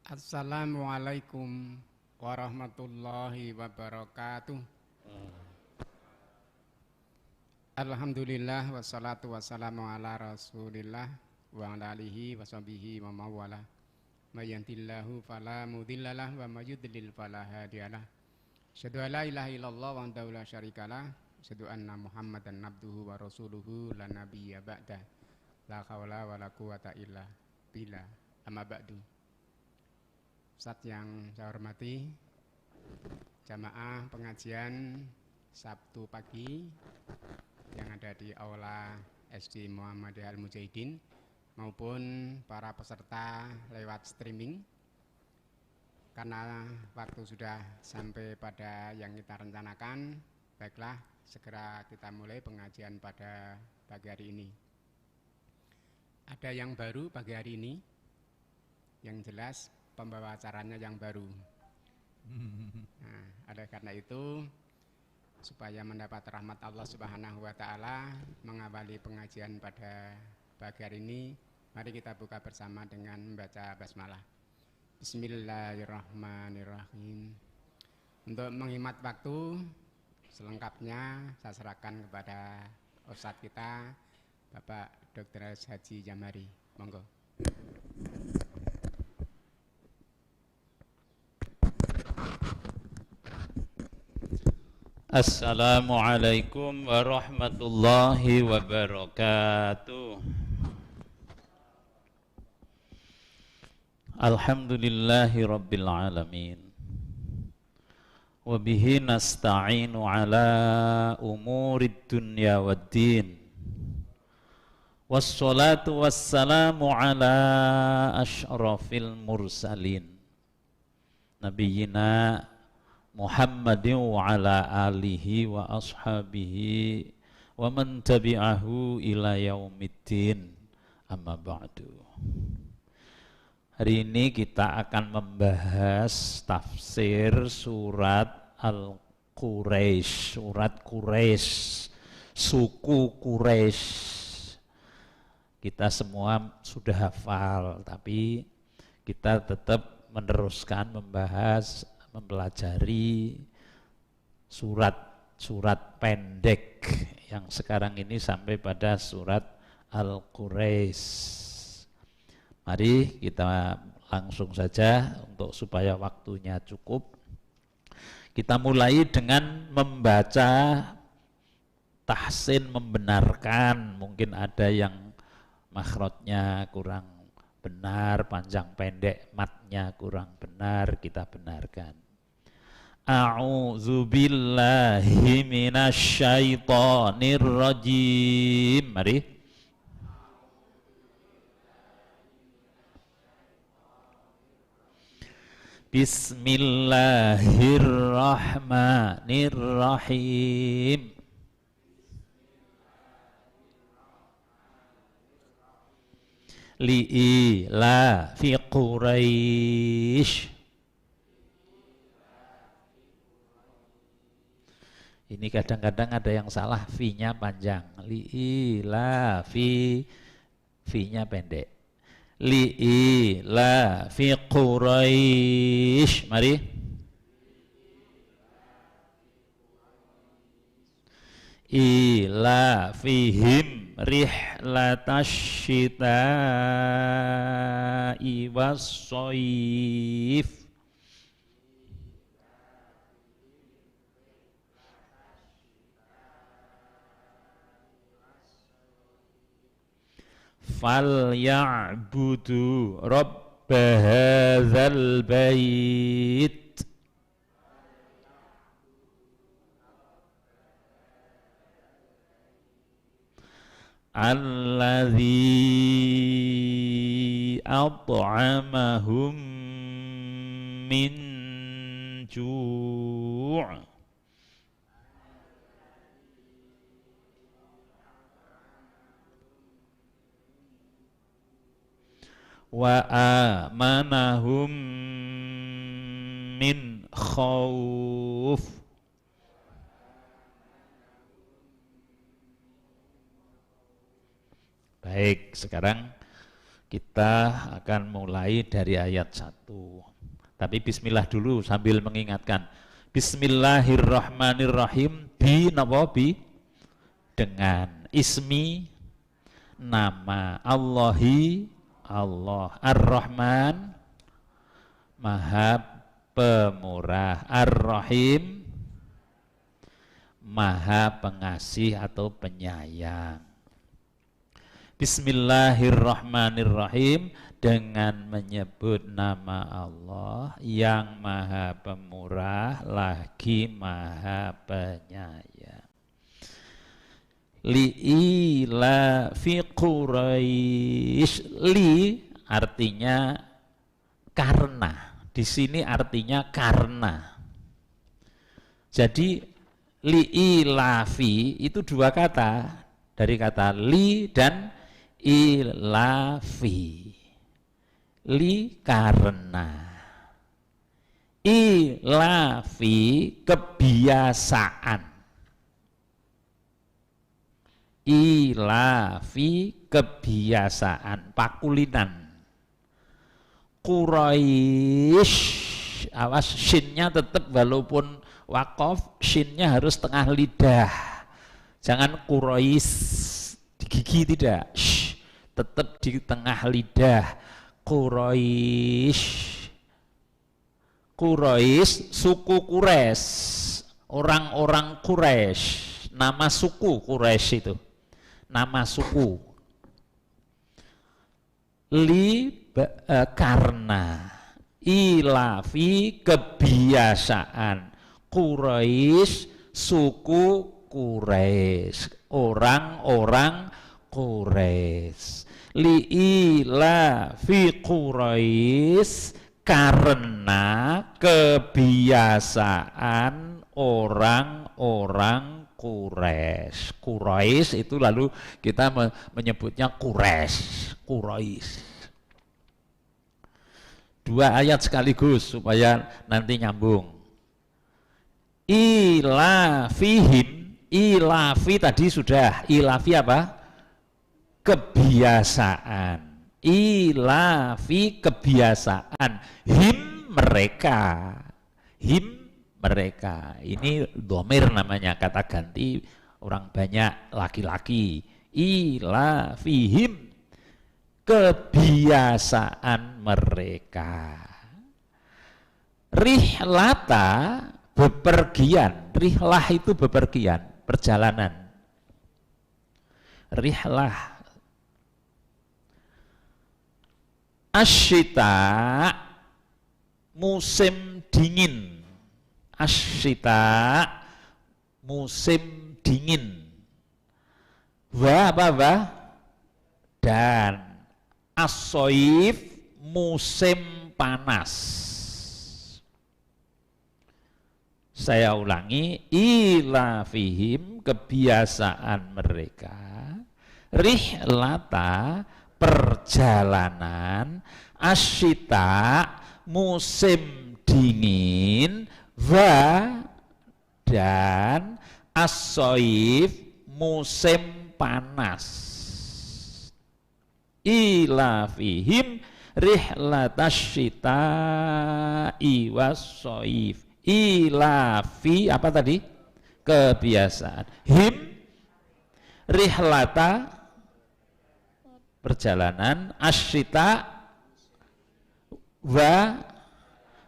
Assalamualaikum warahmatullahi wabarakatuh. Alhamdulillah wassalatu wassalamu ala rasulillah wa ala alihi wa sahbihi wa mawala. Mayyandillahu fala mudhillalah wa mayyudlil fala hadiyalah. Asyhadu an la ilaha illallah wa andahu la syarikalah. Asyhadu anna Muhammadan abduhu wa rasuluhu la nabiyya ba'da. La haula wa la quwata illa billah. Amma ba'du. Ustadz yang saya hormati, jamaah pengajian Sabtu pagi yang ada di Aula SD Muhammadiyah Al-Mujahidin maupun para peserta lewat streaming. Karena waktu sudah sampai pada yang kita rencanakan, baiklah segera kita mulai pengajian pada pagi hari ini. Ada yang baru pagi hari ini, yang jelas pembawa acaranya yang baru. Nah, oleh karena itu, supaya mendapat rahmat Allah Subhanahu wa Ta'ala, mengawali pengajian pada pagi hari ini, mari kita buka bersama dengan membaca basmalah. Bismillahirrahmanirrahim. Untuk menghemat waktu, selengkapnya saya serahkan kepada Ustadz kita, Bapak Dr. Haji Jamari. Monggo. Assalamualaikum warahmatullahi wabarakatuh. Alhamdulillahi rabbil alamin. Wabihi nasta'inu ala umurid dunya waddin. Wassalatu wassalamu ala asyrafil mursalin Nabiyyina Muhammadin wa ala alihi wa ashabihi wa man tabi'ahu ila yaumiddin, amma ba'du. Hari ini kita akan membahas tafsir surat Al-Quraisy, surat Quraisy, suku Quraisy. Kita semua sudah hafal, tapi kita tetap meneruskan membahas, mempelajari surat pendek yang sekarang ini sampai pada surat Al-Quraisy. Mari kita langsung saja untuk supaya waktunya cukup. Kita mulai dengan membaca tahsin, membenarkan. Mungkin ada yang makhrajnya kurang benar, panjang pendek matnya kurang benar, kita benarkan. A'udzu billahi minasyaitonir rajim. Mari. Bismillahirrahmanirrahim. Li'ila fi Quraisy. Ini kadang-kadang ada yang salah, fi-nya panjang. Li'ila fi-nya pendek. Li'ila fi Quraisy. Mari. Ila fihim rihlatash syita'i was-shayf. Falyabudu rabb hadzal bait. Alladzi at'amahum min ju'. Wa amanahum min khauf. Baik, sekarang kita akan mulai dari ayat 1. Tapi bismillah dulu sambil mengingatkan. Bismillahirrahmanirrahim. Bi dengan ismi nama Allahi Allah, Ar-Rahman Maha Pemurah, Ar-Rahim Maha Pengasih atau Penyayang. Bismillahirrahmanirrahim, dengan menyebut nama Allah yang Maha Pemurah lagi Maha Penyayang. Li'ila fi Quraisy. Li artinya karena. Di sini artinya karena. Jadi li'ilafi itu dua kata, dari kata li dan ilafi. Li karena, ilafi kebiasaan. Ilafi kebiasaan, pakulinan. Quraisy, awas shinnya tetap walaupun wakof, shinnya harus tengah lidah. Jangan Quraisy di gigi, tidak. Tetap di tengah lidah. Quraisy. Quraisy, suku Quraisy, orang-orang Quraisy, nama suku Quraisy itu. Nama suku. Karena, ilafi kebiasaan, Quraisy suku Quraisy, orang-orang Quraisy. Li'ilafi Quraisy, karena kebiasaan orang-orang Quraisy. Quraisy itu lalu kita menyebutnya Quraisy. Dua ayat sekaligus supaya nanti nyambung. Ilafihim, ilafi tadi sudah. Ilafi apa? Kebiasaan. Ilafi kebiasaan. Him mereka. Him mereka. Ini dhamir namanya, kata ganti orang banyak, laki-laki. Ilafihim kebiasaan mereka. Rihlata bepergian. Rihlah itu bepergian, perjalanan. Rihlah. Asyita musim dingin. Asyita musim dingin. Wa apa? Dan as-soif musim panas. Saya ulangi, ilafihim kebiasaan mereka, rihlata perjalanan, asyita musim dingin, wa dan as-soif musim panas. Ilafihim rihlatasyita'i was-soif. Ilafi apa tadi? Kebiasaan. Him rihlata perjalanan, asyita wa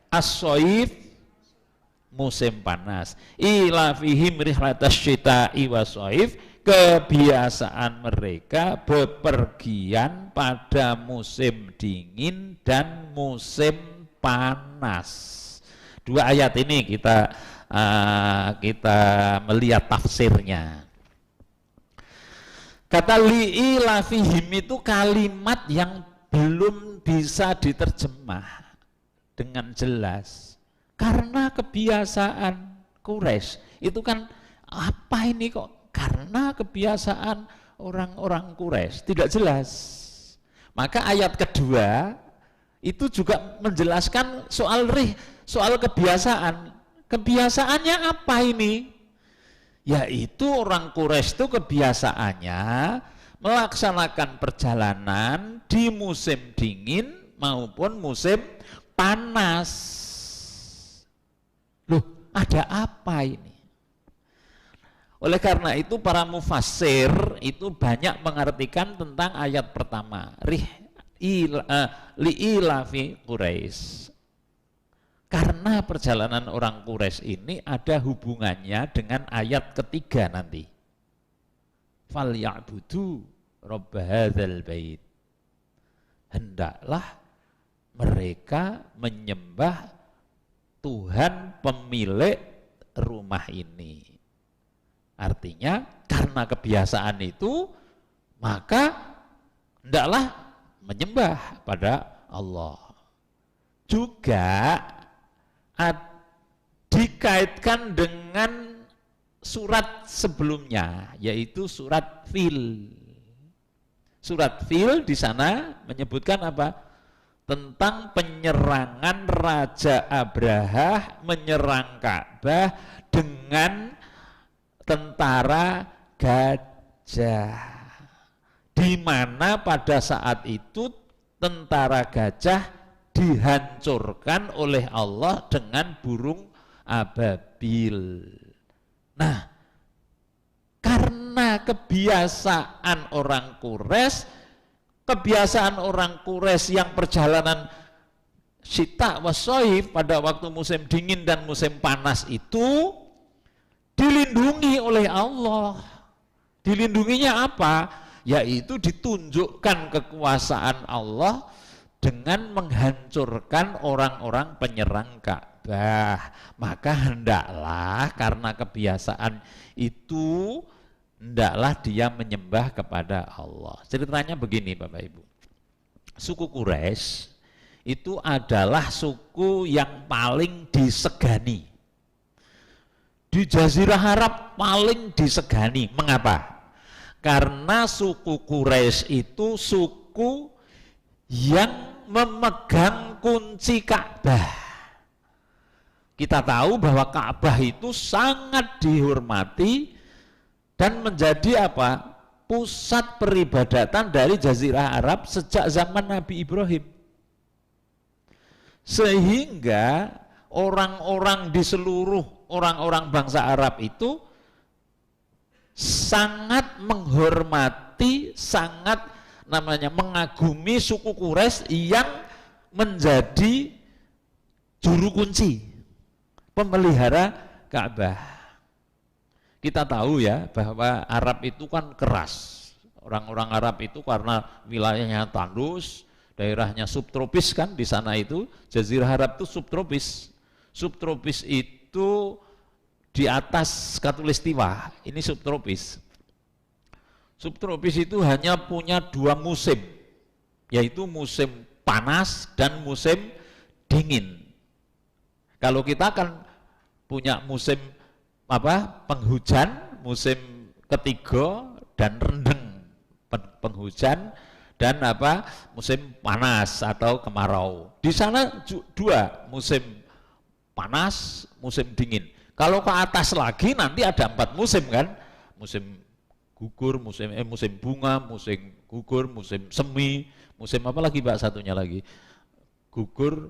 as-soif musim panas. Ilafihim rihlatasyita'i was-soif, kebiasaan mereka bepergian pada musim dingin dan musim panas. Dua ayat ini kita melihat tafsirnya. Kata li'ilafihim itu kalimat yang belum bisa diterjemah dengan jelas. Karena kebiasaan Quraisy itu kan, apa ini kok? Karena kebiasaan orang-orang Quraisy, tidak jelas. Maka ayat kedua itu juga menjelaskan soal kebiasaan. Kebiasaannya apa ini? Yaitu orang Quraisy itu kebiasaannya melaksanakan perjalanan di musim dingin maupun musim panas. ada apa ini? Oleh karena itu para mufassir itu banyak mengartikan tentang ayat pertama, li'ilafi Quraisy. Karena perjalanan orang Quraisy ini ada hubungannya dengan ayat ketiga nanti. Falyabudu rabb hadzal bait. Hendaklah mereka menyembah Tuhan pemilik rumah ini. Artinya karena kebiasaan itu maka hendaklah menyembah pada Allah. Juga dikaitkan dengan surat sebelumnya, yaitu surat Fil. Surat Fil di sana menyebutkan apa? Tentang penyerangan Raja Abraha menyerang Ka'bah dengan tentara gajah. Di mana pada saat itu tentara gajah dihancurkan oleh Allah dengan burung ababil. Nah, karena kebiasaan orang Quraisy yang perjalanan syita wasoif pada waktu musim dingin dan musim panas itu dilindungi oleh Allah. Dilindunginya apa? Yaitu ditunjukkan kekuasaan Allah dengan menghancurkan orang-orang penyerang Ka'bah. Maka hendaklah karena kebiasaan itu, hendaklah dia menyembah kepada Allah. Ceritanya begini Bapak Ibu. Suku Quraisy itu adalah suku yang paling disegani. Di Jazirah Arab paling disegani. Mengapa? Karena suku Quraisy itu suku yang memegang kunci Ka'bah. Kita tahu bahwa Ka'bah itu sangat dihormati dan menjadi apa? Pusat peribadatan dari Jazirah Arab sejak zaman Nabi Ibrahim. Sehingga orang-orang di seluruh orang-orang bangsa Arab itu sangat menghormati, sangat mengagumi suku Quraisy yang menjadi juru kunci pemelihara Ka'bah. Kita tahu ya bahwa Arab itu kan keras. Orang-orang Arab itu karena wilayahnya tandus, daerahnya subtropis kan di sana itu, Jazirah Arab itu subtropis. Subtropis itu di atas Khatulistiwa, ini subtropis. Subtropis itu hanya punya 2 musim, yaitu musim panas dan musim dingin. Kalau kita kan punya musim penghujan, musim ketiga dan rendeng, penghujan dan musim panas atau kemarau. Di sana 2 musim panas, musim dingin. Kalau ke atas lagi nanti ada 4 musim kan, musim gugur, musim bunga, musim gugur, musim semi, musim apa lagi Mbak satunya lagi? Gugur,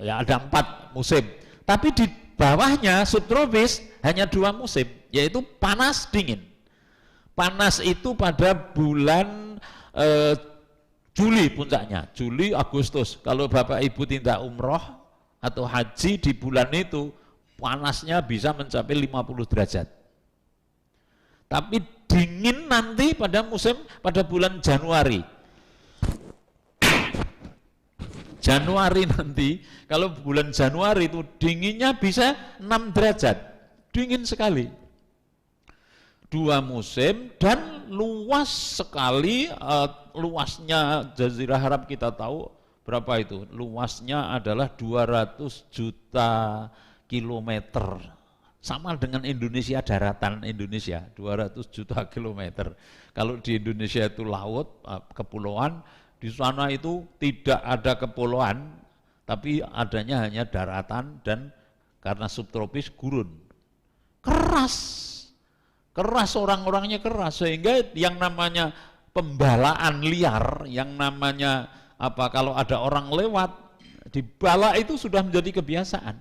ya ada 4 musim. Tapi di bawahnya subtropis hanya 2 musim, yaitu panas dingin. Panas itu pada bulan Juli puncaknya, Juli Agustus. Kalau Bapak Ibu tindak umroh atau haji di bulan itu, panasnya bisa mencapai 50 derajat. Tapi dingin nanti pada bulan Januari. Januari nanti, kalau bulan Januari itu dinginnya bisa 6 derajat. Dingin sekali. 2 musim dan luas sekali, luasnya Jazirah Arab kita tahu berapa itu? Luasnya adalah 200 juta kilometer, sama dengan Indonesia, daratan Indonesia 200 juta kilometer. Kalau di Indonesia itu laut, kepulauan, di sana itu tidak ada kepulauan, tapi adanya hanya daratan dan karena subtropis gurun. Keras orang-orangnya keras, sehingga yang namanya pembalaan liar, yang namanya kalau ada orang lewat Dibala itu sudah menjadi kebiasaan.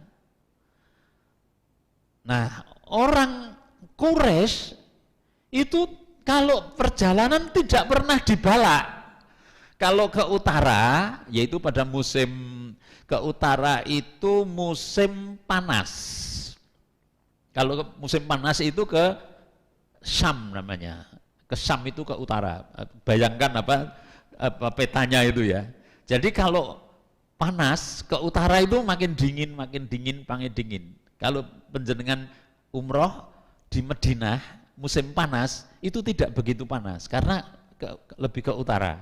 Nah, orang Quraisy itu kalau perjalanan tidak pernah dibala. Kalau ke utara, yaitu pada musim ke utara itu musim panas. Kalau musim panas itu ke Syam namanya. Ke Syam itu ke utara. Bayangkan apa petanya itu ya. Jadi kalau panas ke utara itu makin dingin, makin dingin. Kalau penjenengan umroh di Madinah musim panas itu tidak begitu panas karena lebih ke utara.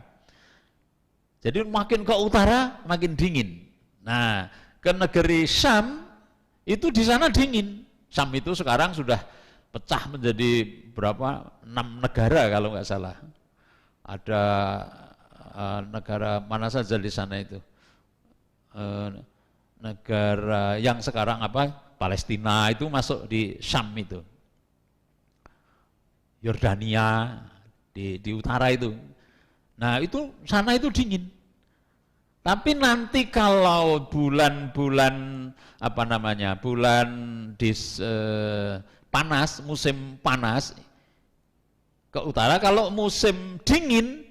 Jadi makin ke utara makin dingin. Nah, ke negeri Syam itu di sana dingin. Syam itu sekarang sudah pecah menjadi berapa? 6 negara kalau nggak salah. Ada negara mana saja di sana itu? Negara yang sekarang apa? Palestina itu masuk di Syam itu. Yordania di utara itu. Nah, itu sana itu dingin. Tapi nanti kalau bulan-bulan bulan panas, musim panas ke utara, kalau musim dingin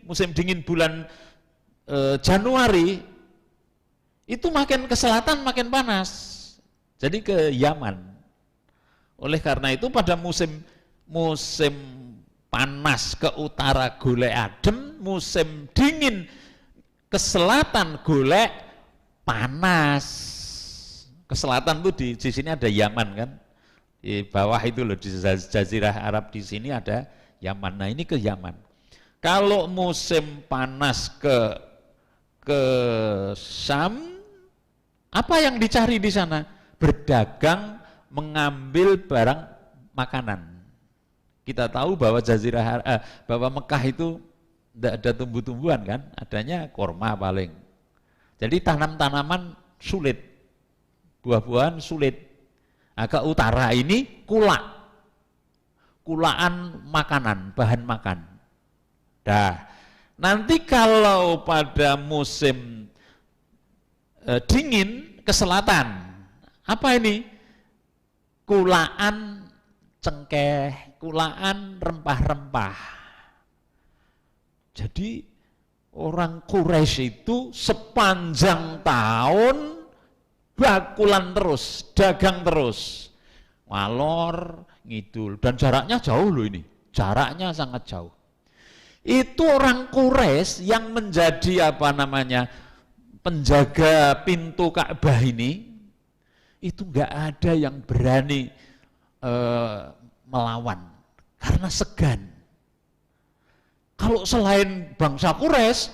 bulan Januari itu makin ke selatan makin panas. Jadi ke Yaman. Oleh karena itu pada musim panas ke utara golek adem, musim dingin ke selatan golek panas. Ke selatan tuh di sini ada Yaman kan, di bawah itu loh di Jazirah Arab di sini ada Yaman. Nah ini ke Yaman. Kalau musim panas ke Syam, apa yang dicari di sana? Berdagang, mengambil barang makanan. Kita tahu bahwa bahwa Mekah itu tidak ada tumbuh-tumbuhan kan, adanya korma paling. Jadi tanam-tanaman sulit, buah-buahan sulit. Nah, ke utara ini kulaan makanan, bahan makan. Nah, nanti kalau pada musim dingin ke selatan, apa ini? Kulaan cengkeh, kulaan rempah-rempah. Jadi orang Quraisy itu sepanjang tahun bakulan terus, dagang terus, ngalor ngidul, dan jaraknya jauh loh ini, jaraknya sangat jauh. Itu orang Quraisy yang menjadi penjaga pintu Ka'bah ini, itu nggak ada yang berani melawan karena segan. Kalau selain bangsa Quraisy,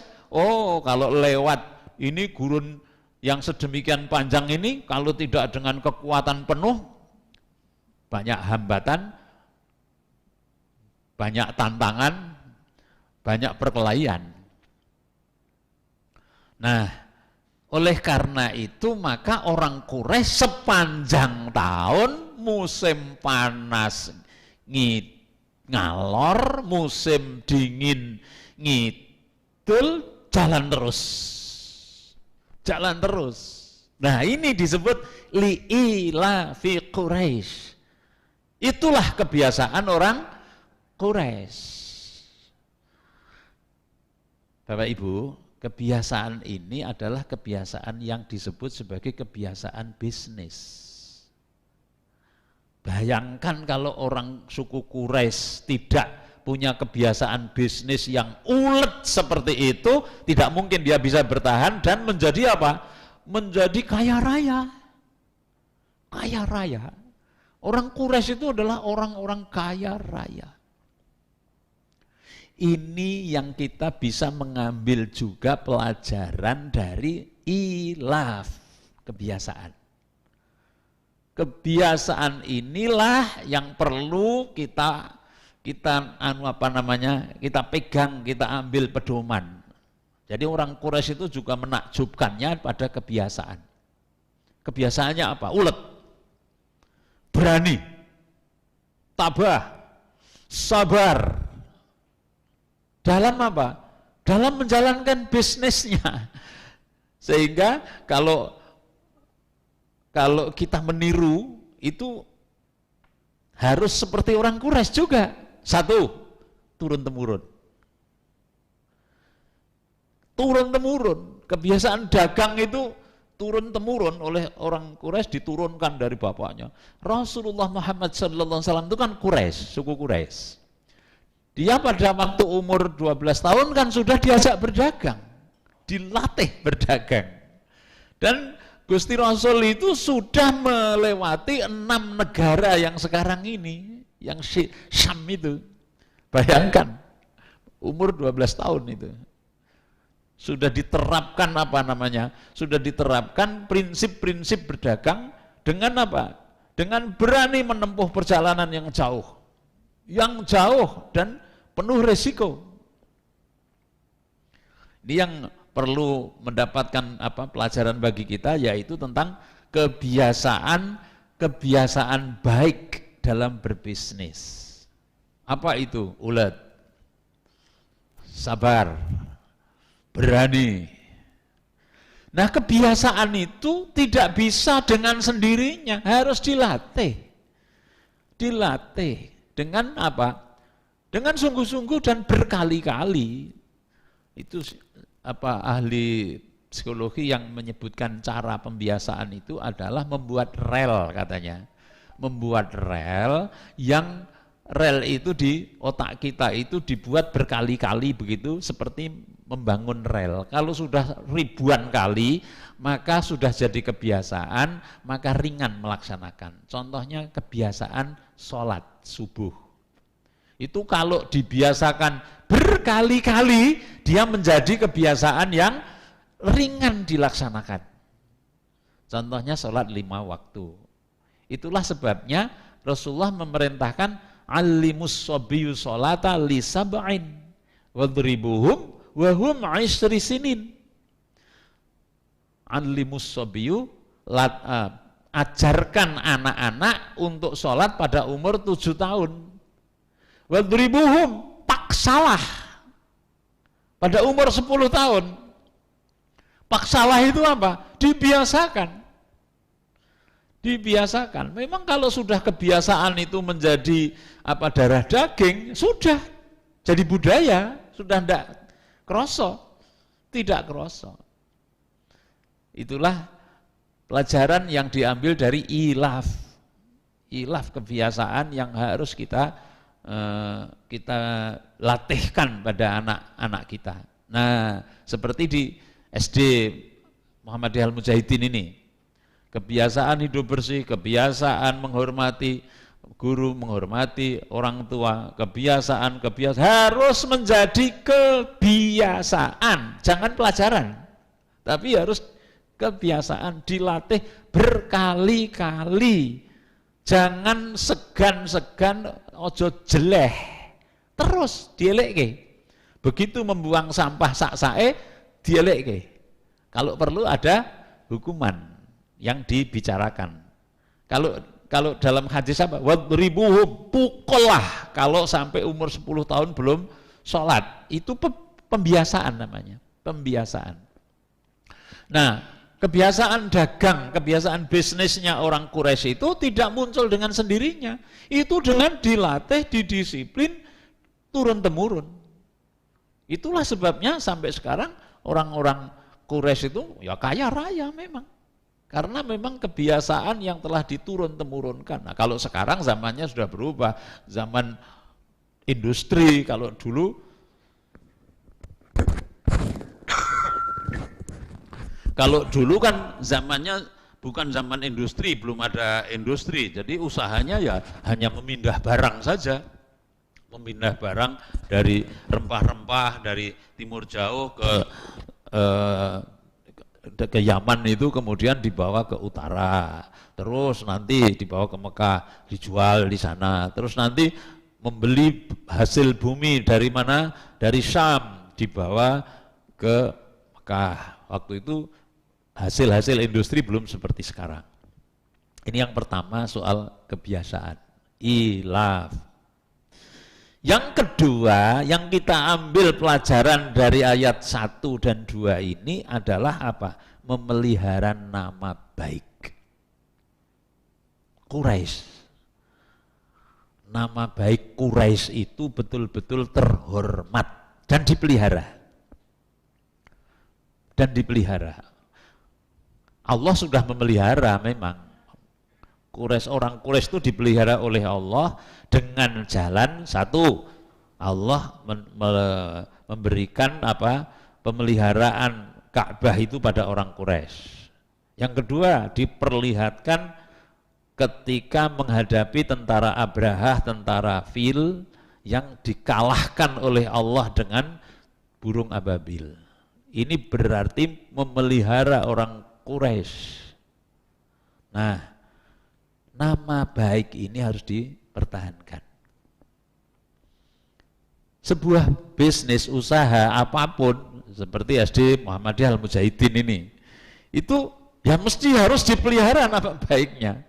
kalau lewat ini gurun yang sedemikian panjang ini, kalau tidak dengan kekuatan penuh, banyak hambatan, banyak tantangan, banyak perkelahian. Nah, oleh karena itu maka orang Quraisy sepanjang tahun musim panas ngalor, musim dingin ngidul, jalan terus. Nah ini disebut li'ila fi Quraisy. Itulah kebiasaan orang Quraisy. Bapak Ibu, kebiasaan ini adalah kebiasaan yang disebut sebagai kebiasaan bisnis. Bayangkan kalau orang suku Quraisy tidak punya kebiasaan bisnis yang ulet seperti itu, tidak mungkin dia bisa bertahan dan menjadi apa? Menjadi kaya raya. Kaya raya. Orang Quraisy itu adalah orang-orang kaya raya. Ini yang kita bisa mengambil juga pelajaran dari ilaf, kebiasaan. Kebiasaan inilah yang perlu kita pegang, kita ambil pedoman. Jadi orang Quraisy itu juga menakjubkannya pada kebiasaan. Kebiasaannya apa? Ulet, berani, tabah, sabar. Dalam apa? Dalam menjalankan bisnisnya. Sehingga kalau kita meniru itu harus seperti orang Quraisy juga. Satu, turun temurun. Turun temurun. Kebiasaan dagang itu turun temurun oleh orang Quraisy, diturunkan dari bapaknya. Rasulullah Muhammad SAW itu kan Quraisy, suku Quraisy. Dia pada waktu umur 12 tahun kan sudah diajak berdagang, dilatih berdagang. Dan Gusti Rasul itu sudah melewati 6 negara yang sekarang ini, yang Syam itu. Bayangkan, umur 12 tahun itu. Sudah diterapkan sudah diterapkan prinsip-prinsip berdagang dengan apa? Dengan berani menempuh perjalanan yang jauh dan penuh resiko. Ini yang perlu mendapatkan pelajaran bagi kita, yaitu tentang kebiasaan baik dalam berbisnis. Apa itu? Ulat, sabar, berani. Nah, kebiasaan itu tidak bisa dengan sendirinya, harus dilatih. Dilatih dengan apa? Dengan sungguh-sungguh dan berkali-kali. Itu ahli psikologi yang menyebutkan cara pembiasaan itu adalah membuat rel, katanya. Membuat rel yang rel itu di otak kita itu dibuat berkali-kali begitu, seperti membangun rel. Kalau sudah ribuan kali, maka sudah jadi kebiasaan, maka ringan melaksanakan. Contohnya kebiasaan sholat subuh. Itu kalau dibiasakan berkali-kali, dia menjadi kebiasaan yang ringan dilaksanakan. Contohnya sholat 5 waktu. Itulah sebabnya Rasulullah memerintahkan alimus sobiyyu sholata li sab'in wadribuhum wa hum 10 sinin. Alimus sobiyyu, ajarkan anak-anak untuk sholat pada umur 7 tahun. Wadribuhum, paksalah pada umur 10 tahun. Paksalah itu apa? Dibiasakan. Dibiasakan. Memang kalau sudah kebiasaan itu menjadi darah daging, sudah jadi budaya, sudah tidak kroso. Itulah pelajaran yang diambil dari ilaf kebiasaan yang harus kita latihkan pada anak-anak kita. Nah, seperti di SD Muhammadiyah Al-Mujahidin ini, kebiasaan hidup bersih, kebiasaan menghormati guru, menghormati orang tua, kebiasaan harus menjadi kebiasaan, jangan pelajaran, tapi harus kebiasaan, dilatih berkali-kali. Jangan segan-segan, ojo jeleh, terus dielekke. Begitu membuang sampah sak-sae, dielekke. Kalau perlu ada hukuman yang dibicarakan. Kalau dalam hadis apa? Wadribuhum, pukullah kalau sampai umur 10 tahun belum sholat. Itu pembiasaan namanya, pembiasaan. Nah, kebiasaan dagang, kebiasaan bisnisnya orang Quraisy itu tidak muncul dengan sendirinya. Itu dengan dilatih, didisiplin, turun-temurun. Itulah sebabnya sampai sekarang orang-orang Quraisy itu ya kaya raya memang. Karena memang kebiasaan yang telah diturun-temurunkan. Nah, kalau sekarang zamannya sudah berubah, zaman industri. Kalau dulu kan zamannya bukan zaman industri, belum ada industri. Jadi usahanya ya hanya memindah barang saja. Memindah barang dari rempah-rempah dari timur jauh ke Yaman itu, kemudian dibawa ke utara. Terus nanti dibawa ke Mekah, dijual di sana. Terus nanti membeli hasil bumi dari mana? Dari Syam, dibawa ke Mekah. Waktu itu hasil-hasil industri belum seperti sekarang. Ini yang pertama soal kebiasaan, ilaf. Yang kedua, yang kita ambil pelajaran dari ayat 1 dan 2 ini adalah apa? Memelihara nama baik Quraisy. Nama baik Quraisy itu betul-betul terhormat dan dipelihara. Dan dipelihara. Allah sudah memelihara memang. Orang Quraisy itu dipelihara oleh Allah dengan jalan satu, Allah memberikan pemeliharaan Ka'bah itu pada orang Quraisy. Yang kedua, diperlihatkan ketika menghadapi tentara Abrahah, tentara Fil yang dikalahkan oleh Allah dengan burung ababil. Ini berarti memelihara orang Quraisy. Nah, nama baik ini harus dipertahankan. Sebuah bisnis usaha apapun seperti SD Muhammadiyah Al-Mujahidin ini, itu ya mesti harus dipelihara nama baiknya.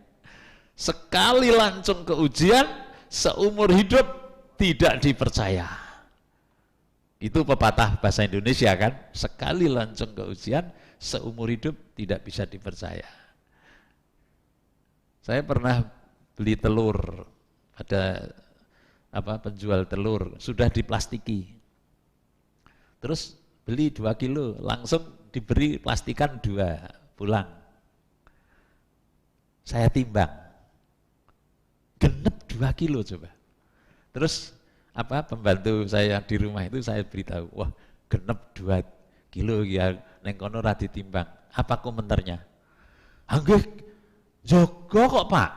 Sekali lancung ke ujian, seumur hidup tidak dipercaya. Itu pepatah bahasa Indonesia kan, sekali lancung ke ujian, seumur hidup tidak bisa dipercaya. Saya pernah beli telur, ada penjual telur, sudah diplastiki. Terus beli 2 kilo, langsung diberi plastikan 2, pulang. Saya timbang, genep 2 kilo coba. Terus pembantu saya di rumah itu saya beritahu, wah genep 2 kilo ya, neng kono ra ditimbang. Apa komentarnya? Anggih jaga kok Pak,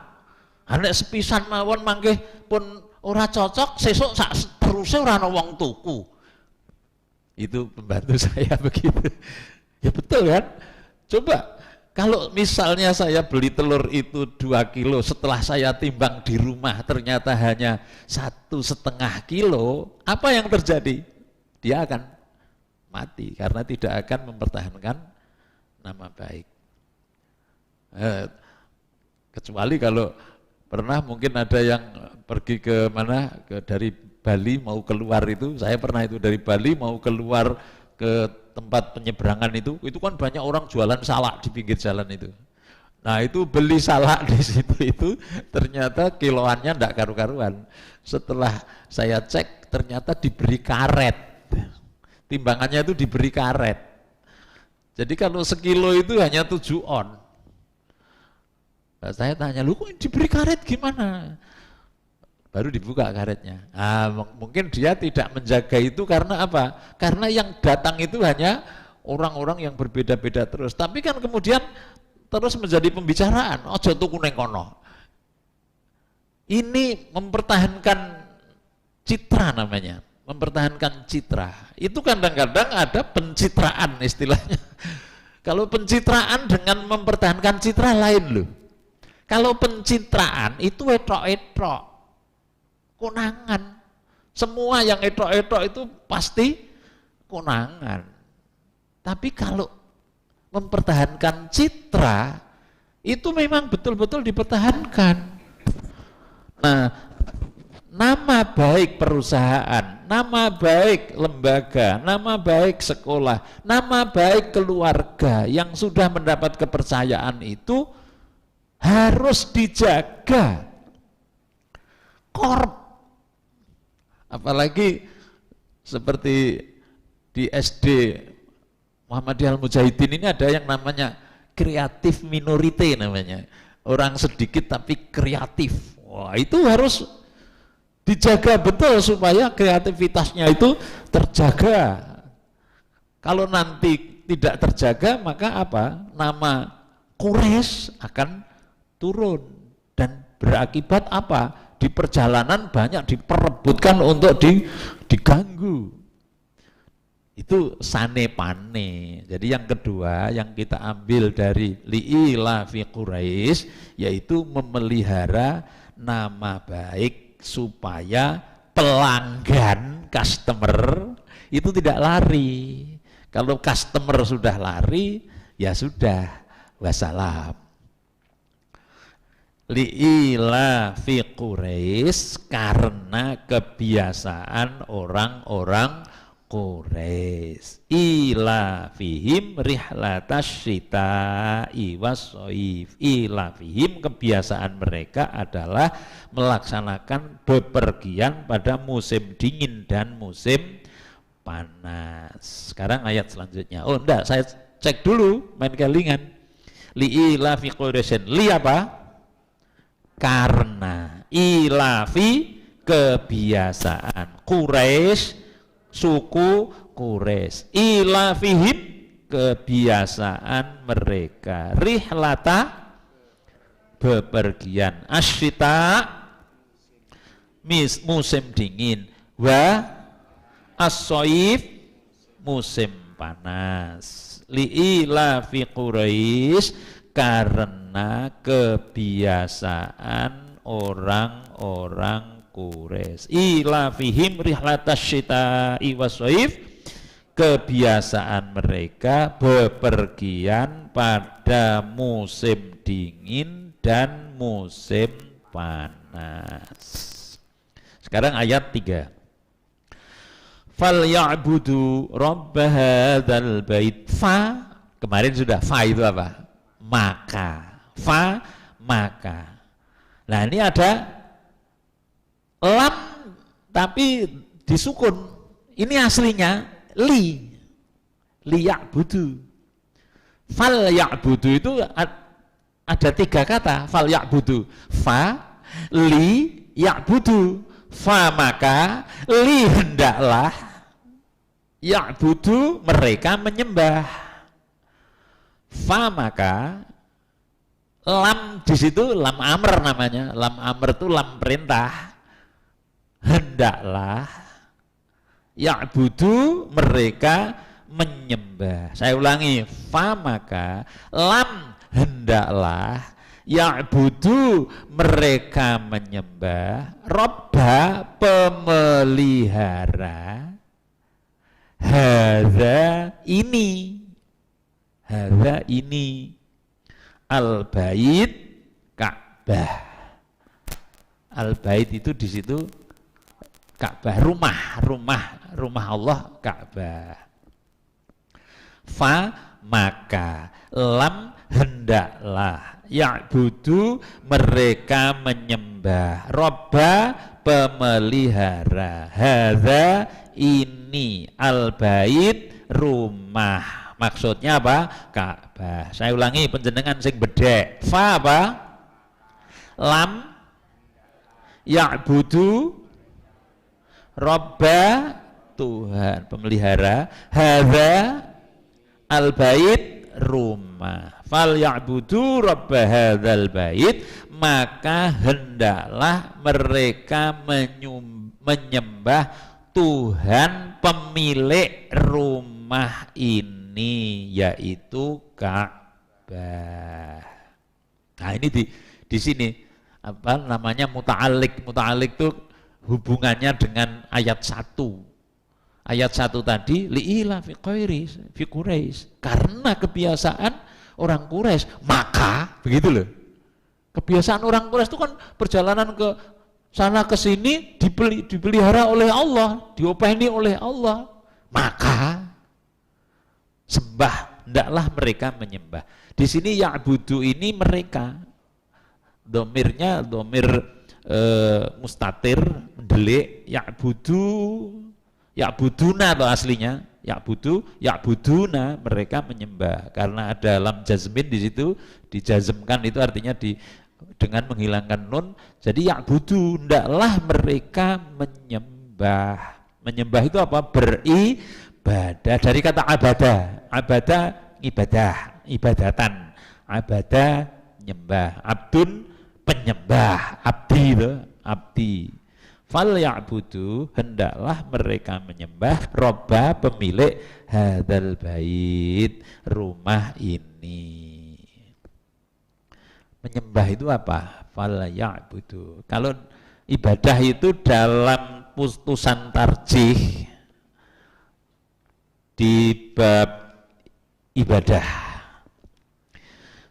anek sepisan mawon mangke pun ora cocok, sesuk sak teruse ora ana wong tuku. Itu pembantu saya begitu. Ya betul kan? Coba kalau misalnya saya beli telur itu 2 kilo, setelah saya timbang di rumah ternyata hanya 1,5 kilo, apa yang terjadi? Dia akan mati karena tidak akan mempertahankan nama baik. Kecuali kalau pernah mungkin ada yang pergi ke mana, dari Bali mau keluar itu, saya pernah itu dari Bali mau keluar ke tempat penyeberangan itu kan banyak orang jualan salak di pinggir jalan itu. Nah itu beli salak di situ itu ternyata kiloannya enggak karu-karuan. Setelah saya cek ternyata diberi karet, timbangannya itu diberi karet. Jadi kalau sekilo itu hanya 7 on. Saya tanya, lu kok diberi karet gimana? Baru dibuka karetnya. Mungkin dia tidak menjaga itu karena apa? Karena yang datang itu hanya orang-orang yang berbeda-beda terus. Tapi kan kemudian terus menjadi pembicaraan. Ojo tuku neng kono. Ini mempertahankan citra namanya. Mempertahankan citra. Itu kadang-kadang ada pencitraan istilahnya. Kalau pencitraan dengan mempertahankan citra lain loh. Kalau pencitraan itu etok-etok, konangan. Semua yang etok-etok itu pasti konangan. Tapi kalau mempertahankan citra, itu memang betul-betul dipertahankan. Nah, nama baik perusahaan, nama baik lembaga, nama baik sekolah, nama baik keluarga yang sudah mendapat kepercayaan itu harus dijaga. Apalagi seperti di SD Muhammadiyah Al-Mujahidin ini ada yang namanya kreatif minority namanya. Orang sedikit tapi kreatif. Wah, itu harus dijaga betul supaya kreativitasnya itu terjaga. Kalau nanti tidak terjaga maka apa? Nama Quraisy akan turun dan berakibat apa? Di perjalanan banyak diperebutkan untuk diganggu. Itu sane pane. Jadi yang kedua yang kita ambil dari li'ila fi Quraisy yaitu memelihara nama baik supaya pelanggan, customer itu tidak lari. Kalau customer sudah lari, ya sudah, wassalam. li'ila fi Quraisy, karena kebiasaan orang-orang Quraisy, ila fihim rihlatas syita'i wassoif, ila fihim, kebiasaan mereka adalah melaksanakan bepergian pada musim dingin dan musim panas. Sekarang ayat selanjutnya. Oh enggak, saya cek dulu, main kelingan. Li'ila fi Quraisy, li apa? Karena, ilafi kebiasaan Quraisy, suku Quraisy, ilafihim kebiasaan mereka, rihlata bepergian, asyita musim dingin, wa as-soif musim panas, li'ilafi Quraisy karena kebiasaan orang-orang Quraisy, ila fihim rihlatas syita'i wassoif, kebiasaan mereka bepergian pada musim dingin dan musim panas. Sekarang ayat 3. Fal ya'budu rabb hadzal bait. Fa, kemarin sudah, fa itu apa? Maka, fa maka. Nah ini ada lam tapi disukun. Ini aslinya li ya'budu. Fal ya'budu itu ada 3 kata. Fal ya'budu, fa, li, ya'budu. Fa maka, li hendaklah, ya'budu mereka menyembah. Fa maka, lam di situ lam amr namanya. Lam amr itu lam perintah. Hendaklah, ya'budu mereka menyembah. Saya ulangi, fa maka, lam hendaklah, ya'budu mereka menyembah, robba pemelihara, hadza ini, hadza ini, al-bait Ka'bah. Al-bait itu di situ Ka'bah, rumah Allah Ka'bah. Fa maka, lam hendaklah, ya'budu mereka menyembah, robba pemelihara, hadza ini, al-bait rumah. Maksudnya apa? Ka'bah. Saya ulangi penjenengan sing bedek. Fa apa? Lam, ya'budu, robba Tuhan pemelihara, hadza al-bait rumah. Fal ya'budu robba hadzal bait, maka hendaklah mereka menyembah Tuhan pemilik rumah ini, yaitu Ka'bah. Nah ini di sini apa namanya muta'alliq. Muta'alliq itu hubungannya dengan ayat 1. Ayat 1 tadi li'ila fi Quraisy, karena kebiasaan orang Quraisy, maka begitu loh. Kebiasaan orang Quraisy itu kan perjalanan ke sana ke sini dipelihara oleh Allah, diopeni oleh Allah. Maka sembah, hendaklah mereka menyembah. Di sini ya'budu ini mereka. Domirnya domir mustatir, mendelik, ya'buduna atau aslinya, ya'buduna mereka menyembah. Karena ada lam jazmin di situ, dijazmkan itu artinya dengan menghilangkan nun, jadi ya'budu, hendaklah mereka menyembah. Menyembah itu apa? Beribadah, dari kata abadah. Abadah ibadah, ibadatan. Abadah nyembah, abdun penyembah, abdi itu, abdi. Fal ya'budu, hendaklah mereka menyembah, robba pemilik hadzal bait, rumah ini. Menyembah itu apa? Fal ya'budu. Kalau ibadah itu dalam putusan tarjih di bab ibadah.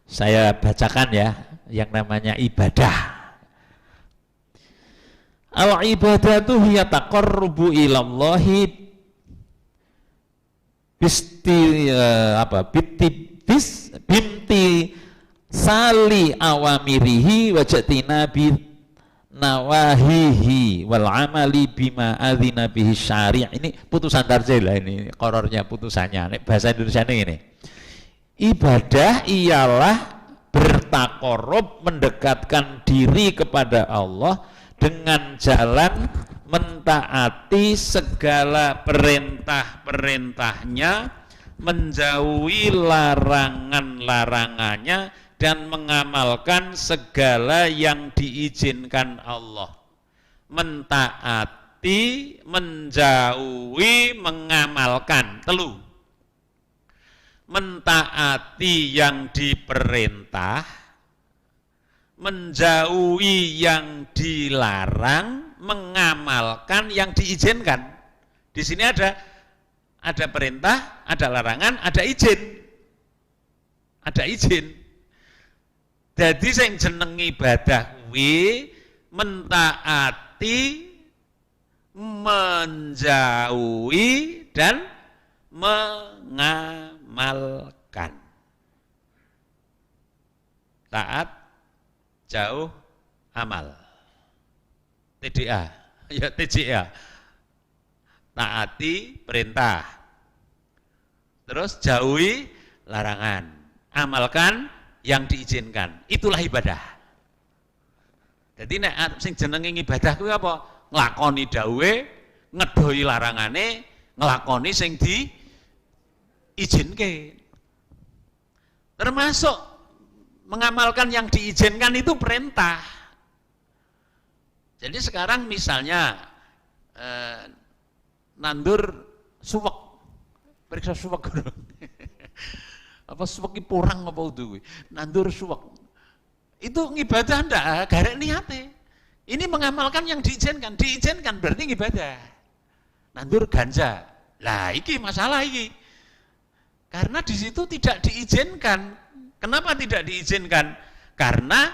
Saya bacakan ya. yang namanya ibadah. Al-ibadatu hiya taqarrubu ilallahi binti sali awamirihi wajatina bi nawahihi wal amali bima adzina bihi syari'. Ini putusan tarjih lah, ini qorornya putusannya. Nek bahasa Indonesia ini ibadah ialah bertakorup, mendekatkan diri kepada Allah dengan jalan mentaati segala perintah-perintahnya, menjauhi larangan-larangannya, dan mengamalkan segala yang diizinkan Allah. Mentaati, menjauhi, mengamalkan. Telu. Mentaati yang diperintah, menjauhi yang dilarang, mengamalkan yang diizinkan. Di sini ada perintah, ada larangan, ada izin. Ada izin. Jadi sing jeneng ibadah kuwi mentaati, menjauhi dan mengamalkan. Taat, jauh, amal. TDA, ya TJA. Taati perintah, terus jauhi larangan, amalkan yang diizinkan. Itulah ibadah. Jadi nek sing jenenge ibadah kuwi apa? Nglakoni dawuhe, ngedohi larangane, nglakoni sing diizinke. Termasuk mengamalkan yang diizinkan itu perintah. Jadi sekarang misalnya nandur suwek, periksa suwek apa suwek porang apa itu, nandur suwek, itu ngibadah ndak, garek niate. Ini mengamalkan yang diizinkan, diizinkan berarti ngibadah. Nandur ganja, lah iki masalah iki, karena di situ tidak diizinkan. Kenapa tidak diizinkan? Karena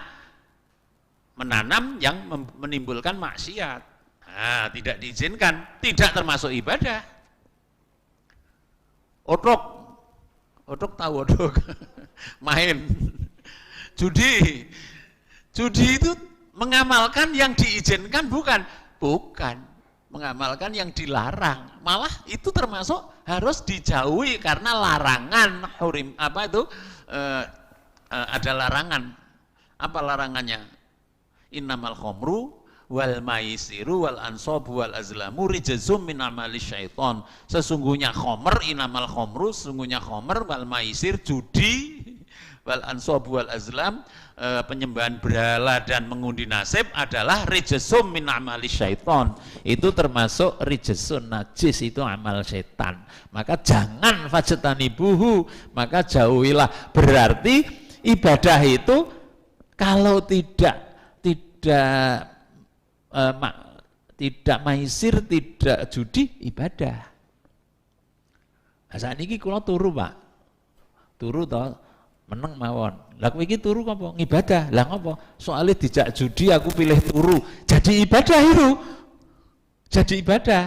menanam yang menimbulkan maksiat. Nah, tidak diizinkan, tidak termasuk ibadah. Odok tahu odok, main. Judi itu mengamalkan yang diizinkan bukan, mengamalkan yang dilarang. Malah itu termasuk harus dijauhi karena larangan hurim apa itu ada larangan. Apa larangannya? Innamal khamru wal maisiru wal ansabu wal azlamu rijzum min amali syaiton. Sesungguhnya khamr, innamal khamru, sesungguhnya khamr wal maisir, judi, wal ansabu wal azlam, penyembahan berhala dan mengundi nasib adalah rijzum min amali syaiton. Itu termasuk rijzun, najis, itu amal setan. Maka jangan fajtanibuhu, maka jauhilah. Berarti ibadah itu kalau tidak maisir, tidak judi, ibadah. Nah, saat ini kula turu, Pak. Turu toh meneng mawon. Lah kowe iki turu apa? Ngibadah. Lah ngopo? Soalnya dijak judi aku pilih turu. Jadi ibadah itu. Jadi ibadah.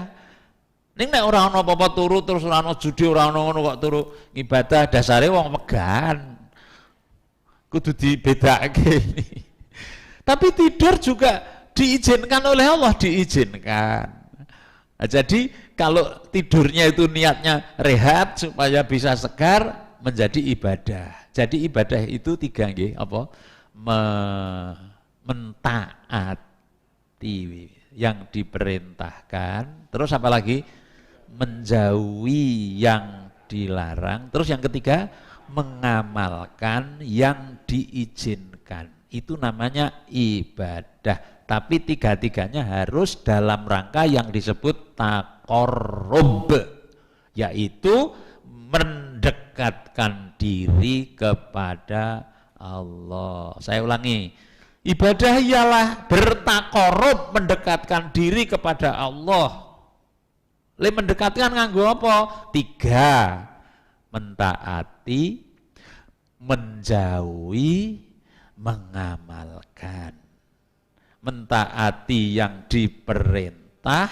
Ning nek ora ana apa-apa turu terus ora ana judi, ora ana ngono kok turu ngibadah, dasare wong megan. Kudu dibedakake. Tapi tidur juga diizinkan oleh Allah, diizinkan. Nah, jadi kalau tidurnya itu niatnya rehat supaya bisa segar, menjadi ibadah. Jadi ibadah itu tiga nggih, apa? Mentaati yang diperintahkan, terus apa lagi? Menjauhi yang dilarang, terus yang ketiga mengamalkan yang diizinkan. Itu namanya ibadah. Tapi tiga-tiganya harus dalam rangka yang disebut taqarrub, yaitu mendekatkan diri kepada Allah. Saya ulangi, ibadah ialah bertaqarrub, mendekatkan diri kepada Allah. Mendekatkan nganggo apa? Tiga, mentaati, menjauhi, mengamalkan. Mentaati yang diperintah,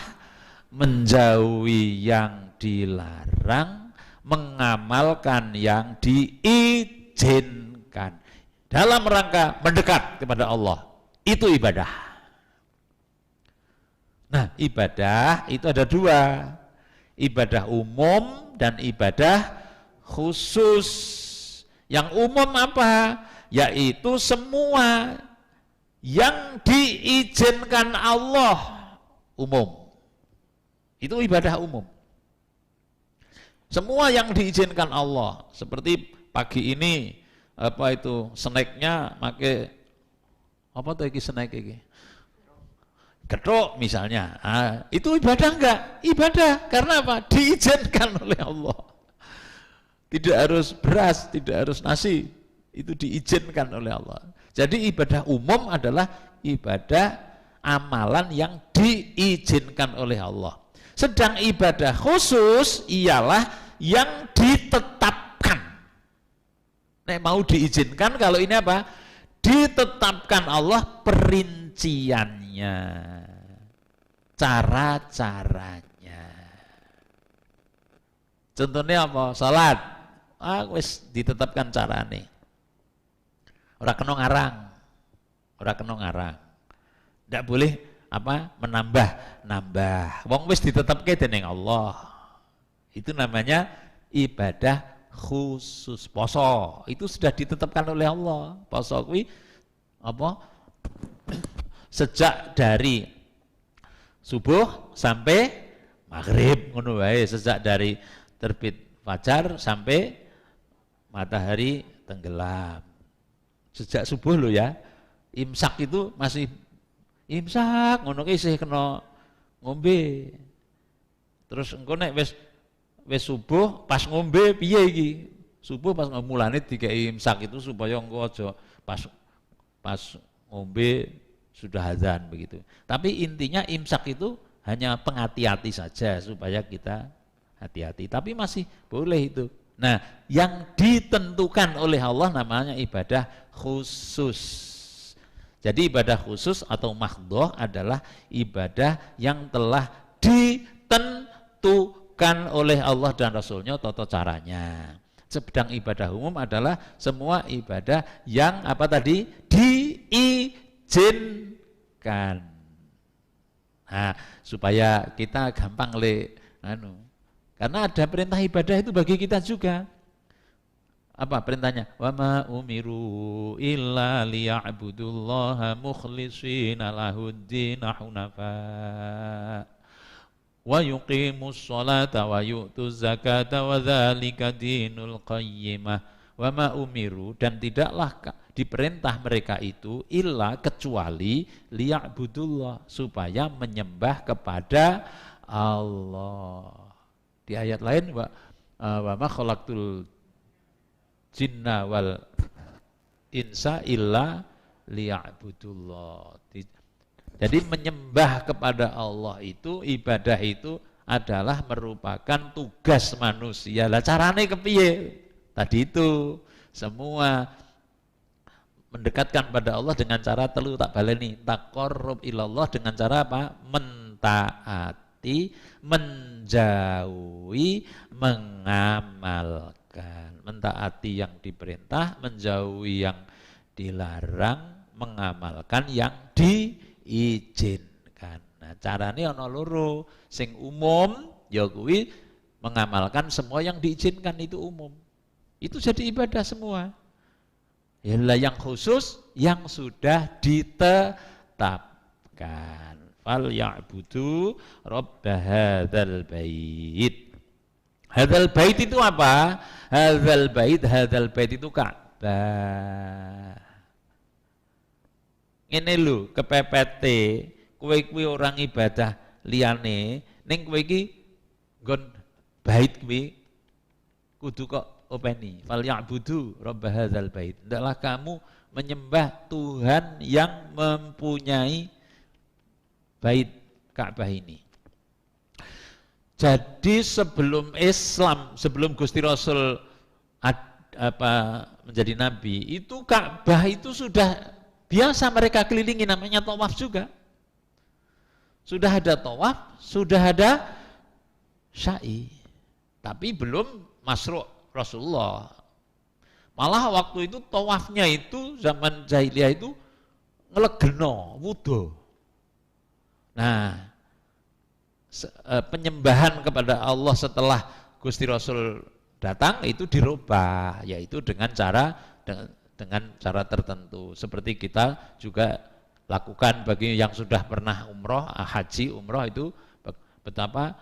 menjauhi yang dilarang, mengamalkan yang diizinkan dalam rangka mendekat kepada Allah. Itu ibadah. Nah, ibadah itu ada dua, ibadah umum dan ibadah khusus. Yang umum apa? Yaitu semua yang diizinkan Allah umum. Itu ibadah umum. Semua yang diizinkan Allah, seperti pagi ini apa itu snacknya pakai apa tuh iki snack iki? Getuk misalnya. Itu ibadah enggak? Ibadah. Karena apa? Diizinkan oleh Allah. Tidak harus beras, tidak harus nasi. Itu diizinkan oleh Allah. Jadi ibadah umum adalah ibadah amalan yang diizinkan oleh Allah. Sedang ibadah khusus ialah yang ditetapkan. Nek mau diizinkan, kalau ini apa? Ditetapkan Allah perinciannya, cara-caranya. Contohnya apa? Salat. Wis ditetapkan carane. Ora kena ngarang. Ora kena ngarang. Ndak boleh apa? Menambah. Wong wis ditetapke dening Allah. Itu namanya ibadah khusus. Poso itu sudah ditetapkan oleh Allah. Poso kuwi apa? Sejak dari subuh sampai maghrib ngono wae, sejak dari terbit fajar sampai matahari tenggelam. Sejak subuh lo ya, imsak itu masih imsak, ngono ki isih kena ngombe. Terus engko nek wis subuh pas ngombe piye iki? Subuh pas mulane dikei imsak itu supaya engko aja pas ngombe sudah azan begitu. Tapi intinya imsak itu hanya penghati-hati saja supaya kita hati-hati. Tapi masih boleh itu. Nah, yang ditentukan oleh Allah namanya ibadah khusus. Jadi ibadah khusus atau mahdhah adalah ibadah yang telah ditentukan oleh Allah dan Rasulnya tata caranya. Sedang ibadah umum adalah semua ibadah yang apa tadi? Diizinkan. Nah, supaya kita gampang karena ada perintah ibadah itu bagi kita juga. Apa perintahnya? Wa ma umiru illa liya'budullaha mukhlishina lahuddin hunafa wa yuqimus sholata wa yu'tuz zakata wa dzalika dinul qayyimah. Wa ma umiru, dan tidaklah diperintah mereka itu illa kecuali liya'budullah, supaya menyembah kepada Allah. Di ayat lain wa ma khalaqtul jinna wal insa illa liya'budullah. Jadi menyembah kepada Allah itu, ibadah itu adalah merupakan tugas manusia. Lah carane kepiye? Tadi itu semua mendekatkan pada Allah dengan cara telu tak baleni. Taqarrub ilallah dengan cara apa? Mentaati, menjauhi, mengamalkan. Mentaati yang diperintah, menjauhi yang dilarang, mengamalkan yang diizinkan. Nah, carane ana loro. Sing umum ya kuwi mengamalkan semua yang diizinkan, itu umum. Itu jadi ibadah semua. Yalah yang khusus yang sudah ditetapkan. Fal ya'budu rabb hadzal bait. Hadzal bait itu apa? Hadzal bait itu Ka'bah. Ngene lho, kepepete kowe kuwi orang ibadah liyane, ning kowe iki nggon bait kuwi kudu kok openi. Fal ya'budu rabb hadzal bait. Hendaklah kamu menyembah Tuhan yang mempunyai bait Ka'bah ini. Jadi sebelum Islam, sebelum Gusti Rasul menjadi nabi, itu Ka'bah itu sudah biasa mereka kelilingi, namanya tawaf juga. Sudah ada tawaf, sudah ada sa'i. Tapi belum masru' Rasulullah. Malah waktu itu tawafnya itu zaman jahiliyah itu ngelegeno, wudo. Nah, penyembahan kepada Allah setelah Gusti Rasul datang itu dirubah, yaitu dengan cara tertentu. Seperti kita juga lakukan bagi yang sudah pernah umroh, haji, umroh itu betapa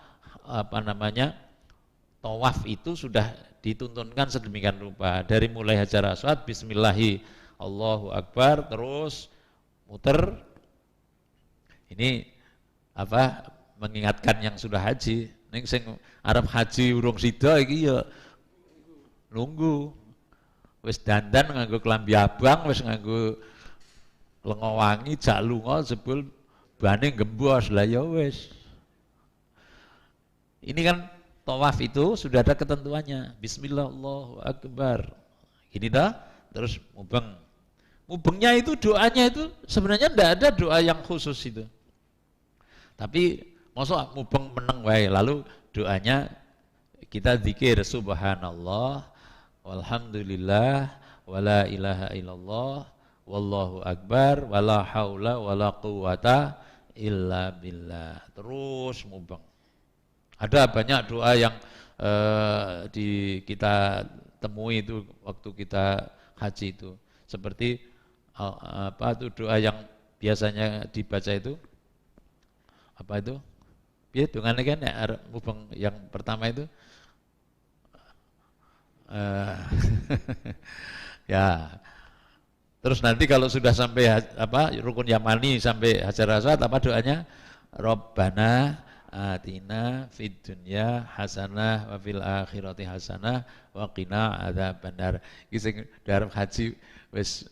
tawaf itu sudah dituntunkan sedemikian rupa, dari mulai Hajar Aswad, bismillahi Allahu Akbar, terus muter. Ini mengingatkan yang sudah haji. Ning sing arep haji urung sida iki ya nunggu. Wis dandan nganggo klambi abang, wis nganggo lenga wangi, jak lunga jebul bane gembos lah ya wis. Ini kan tawaf itu sudah ada ketentuannya. Bismillah Allahu Akbar. Gini dah, terus mubeng. Mubengnya itu doanya itu sebenarnya tidak ada doa yang khusus itu. Tapi masa mubeng meneng wae, lalu doanya kita zikir subhanallah walhamdulillah wala ilaha illallah wallahu akbar wala haula wala quwata illa billah. Terus mubeng. Ada banyak doa yang kita temui itu waktu kita haji itu. Seperti doa yang biasanya dibaca itu apa itu? Ya, dungane kan yang pertama itu ya. Terus nanti kalau sudah sampai rukun yamani sampai Hajar Aswad, apa doanya? Rabbana atina fid dunya hasanah wa fil akhirati hasanah wa qina adzabannar. Iki sing darep haji wis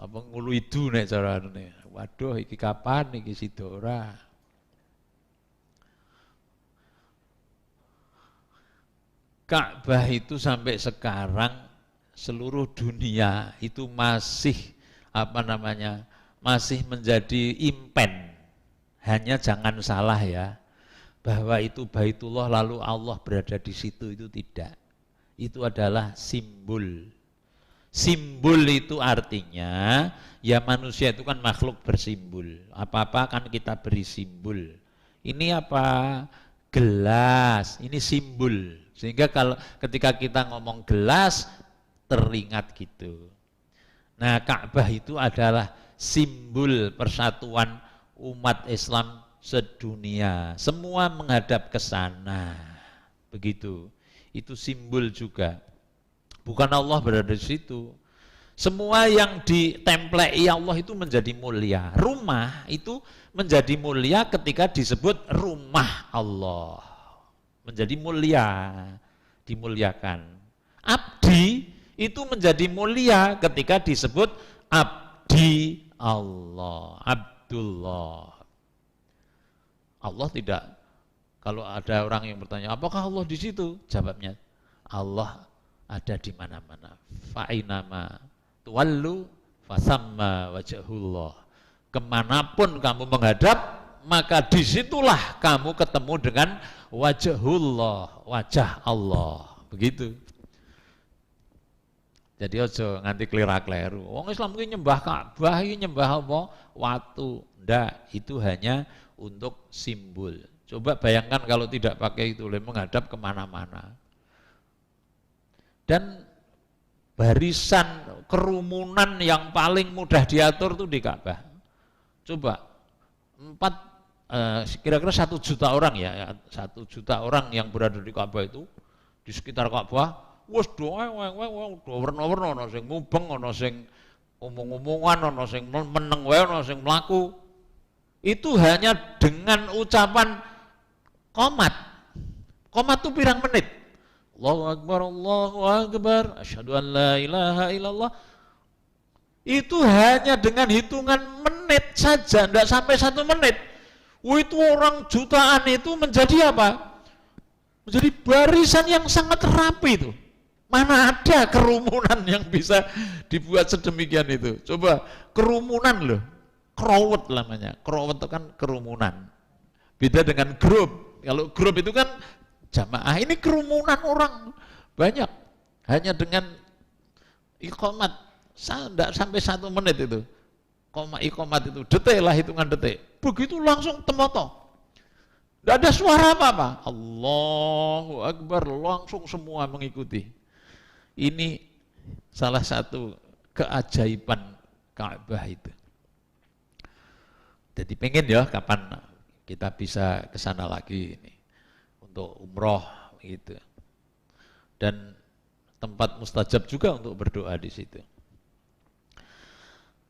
ngulu itu nek carane. Waduh iki kapan iki sida ora. Ka'bah itu sampai sekarang seluruh dunia itu masih masih menjadi impen. Hanya jangan salah ya, bahwa itu Baitullah lalu Allah berada di situ, itu tidak. Itu adalah simbol. Simbol itu artinya ya manusia itu kan makhluk bersimbol. Apa-apa kan kita beri simbol. Ini apa? Gelas. Ini simbol. Sehingga ketika kita ngomong gelas teringat gitu. Nah, Ka'bah itu adalah simbol persatuan umat Islam sedunia, semua menghadap ke sana. Begitu. Itu simbol juga. Bukan Allah berada di situ. Semua yang ditemplei Allah itu menjadi mulia. Rumah itu menjadi mulia ketika disebut rumah Allah. Menjadi mulia, dimuliakan. Abdi itu menjadi mulia ketika disebut abdi Allah. Abdullah. Allah tidak. Kalau ada orang yang bertanya, apakah Allah di situ? Jawabnya, Allah ada di mana-mana. Fa'inama tuwallu fasamma wajhullah. Kemanapun kamu menghadap, maka disitulah kamu ketemu dengan wajhullah, wajah Allah. Begitu. Jadi ojo nganti klira-kleru. Wong Islam iki nyembah Ka'bah, iki nyembah apa? Watu. Ndak, itu hanya untuk simbol. Coba bayangkan kalau tidak pakai itu, menghadap kemana-mana. Dan barisan kerumunan yang paling mudah diatur itu di Ka'bah. Coba kira-kira 1 juta orang ya, 1 juta orang yang berada di Ka'bah itu, di sekitar Ka'bah. Wes doa warna-warna, ana sing mubeng, ana sing omong-omongan, ana sing meneng wae, ana sing mlaku. Itu hanya dengan ucapan qomat. Qomat itu pirang menit? Allahu Akbar, Allahu Akbar, asyhadu an la ilaha illallah. Itu hanya dengan hitungan menit saja, tidak sampai 1 menit. Itu orang jutaan itu menjadi apa? Menjadi barisan yang sangat rapi itu. Mana ada kerumunan yang bisa dibuat sedemikian itu. Coba kerumunan loh, crowd namanya. Crowd itu kan kerumunan. Beda dengan grup. Kalau grup itu kan jamaah, ini kerumunan orang banyak. Hanya dengan iqamat, tidak sampai 1 menit itu. Iqamat itu, detik lah, hitungan detik. Begitu langsung temoto. Tidak ada suara apa-apa. Allahu Akbar, langsung semua mengikuti. Ini salah satu keajaiban Ka'bah itu. Jadi pengen ya kapan kita bisa ke sana lagi ini untuk umroh gitu. Dan tempat mustajab juga untuk berdoa di situ.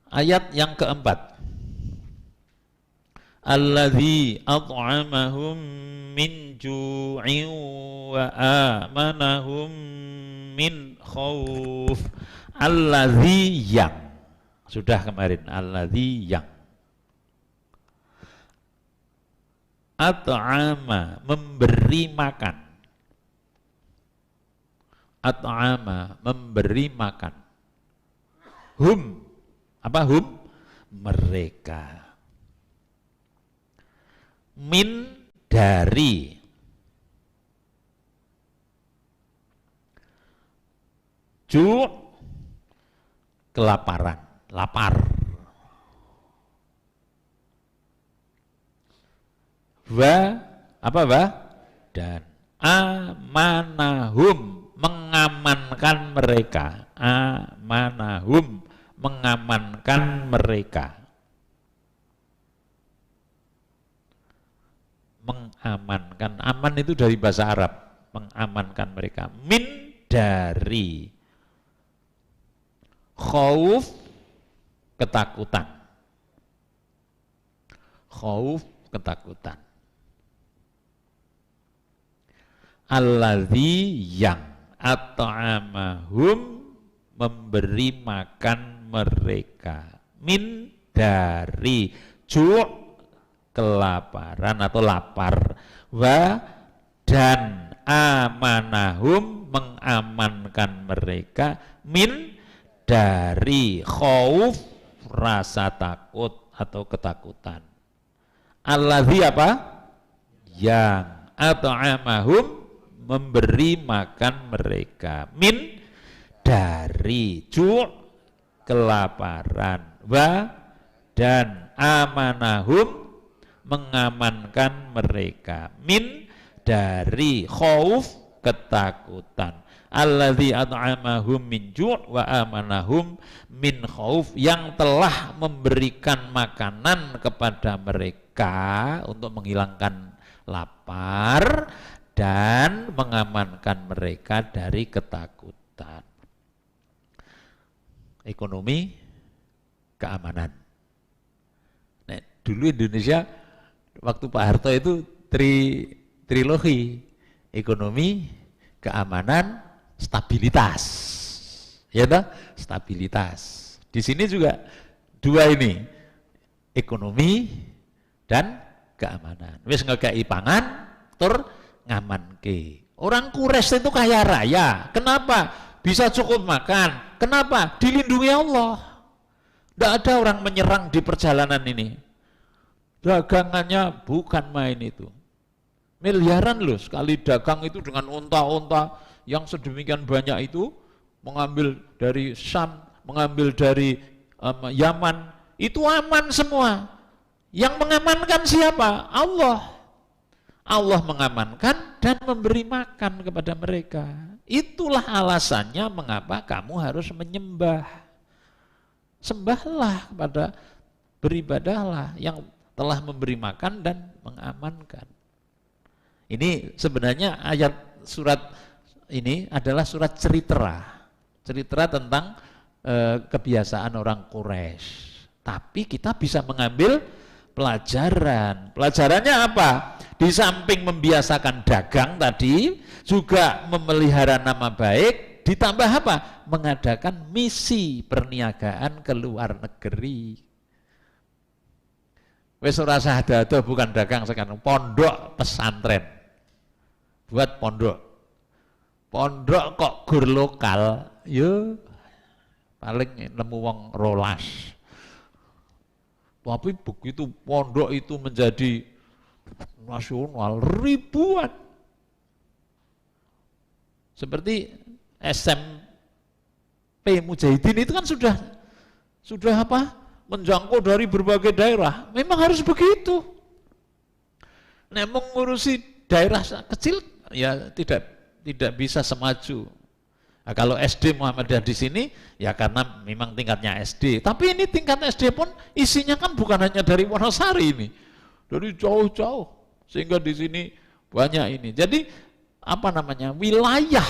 Ayat yang keempat. Alladzi at'amahum min ju'in wa amanahum min khauf. Alladzi yang. Sudah kemarin, alladzi yang. At'ama, memberi makan. At'ama, memberi makan. Hum, apa hum? Mereka. Min, dari. Ju', kelaparan, lapar. Wa, apa wa? Dan amanahum, mengamankan mereka. Amanahum, mengamankan mereka. Mengamankan, aman itu dari bahasa Arab, mengamankan mereka. Min, dari. Khauf, ketakutan. Khauf, ketakutan. Alladzi yang at'amahum, memberi makan mereka. Min, dari. Ju', kelaparan atau lapar. Wa, dan amanahum, mengamankan mereka. Min, dari. Khauf, rasa takut atau ketakutan. Alladzi apa? Yang at'amahum, memberi makan mereka. Min, dari. Ju', kelaparan. Wa, dan amanahum, mengamankan mereka. Min, dari. Khauf, ketakutan. Alladzi at'amahum min ju' wa amanahum min khauf, yang telah memberikan makanan kepada mereka untuk menghilangkan lapar dan mengamankan mereka dari ketakutan. Ekonomi, keamanan. Nah, dulu Indonesia waktu Pak Harto itu trilogi, ekonomi, keamanan, stabilitas. Ya toh? Stabilitas. Di sini juga dua ini, ekonomi dan keamanan. Wis ngekei pangan, tur ngamanke. Orang Quraisy itu kaya raya. Kenapa? Bisa cukup makan. Kenapa? Dilindungi Allah. Tidak ada orang menyerang di perjalanan ini. Dagangannya bukan main itu. Miliaran loh sekali dagang itu, dengan unta-unta yang sedemikian banyak itu, mengambil dari Syam, mengambil dari Yaman, itu aman semua. Yang mengamankan siapa? Allah. Allah mengamankan dan memberi makan kepada mereka. Itulah alasannya mengapa kamu harus menyembah. Sembahlah kepada, beribadahlah yang telah memberi makan dan mengamankan. Ini sebenarnya ayat surat ini adalah surat cerita tentang kebiasaan orang Quraisy. Tapi kita bisa mengambil pelajaran. Pelajarannya apa? Di samping membiasakan dagang tadi, juga memelihara nama baik, ditambah apa? Mengadakan misi perniagaan ke luar negeri. Wis ora sah-dado, bukan dagang sekarang, pondok pesantren. Buat pondok. pondok kok gur lokal, yo paling nemu wong 12. Tapi begitu pondok itu menjadi nasional, ribuan. Seperti SMP Mujahidin itu kan sudah apa? Menjangkau dari berbagai daerah. Memang harus begitu. Nah, mengurusi daerah kecil ya tidak bisa semaju. Nah, kalau SD Muhammadiyah di sini ya karena memang tingkatnya SD. Tapi ini tingkat SD pun isinya kan bukan hanya dari Wonosari ini, dari jauh-jauh. Sehingga di sini banyak ini. Jadi apa namanya, wilayah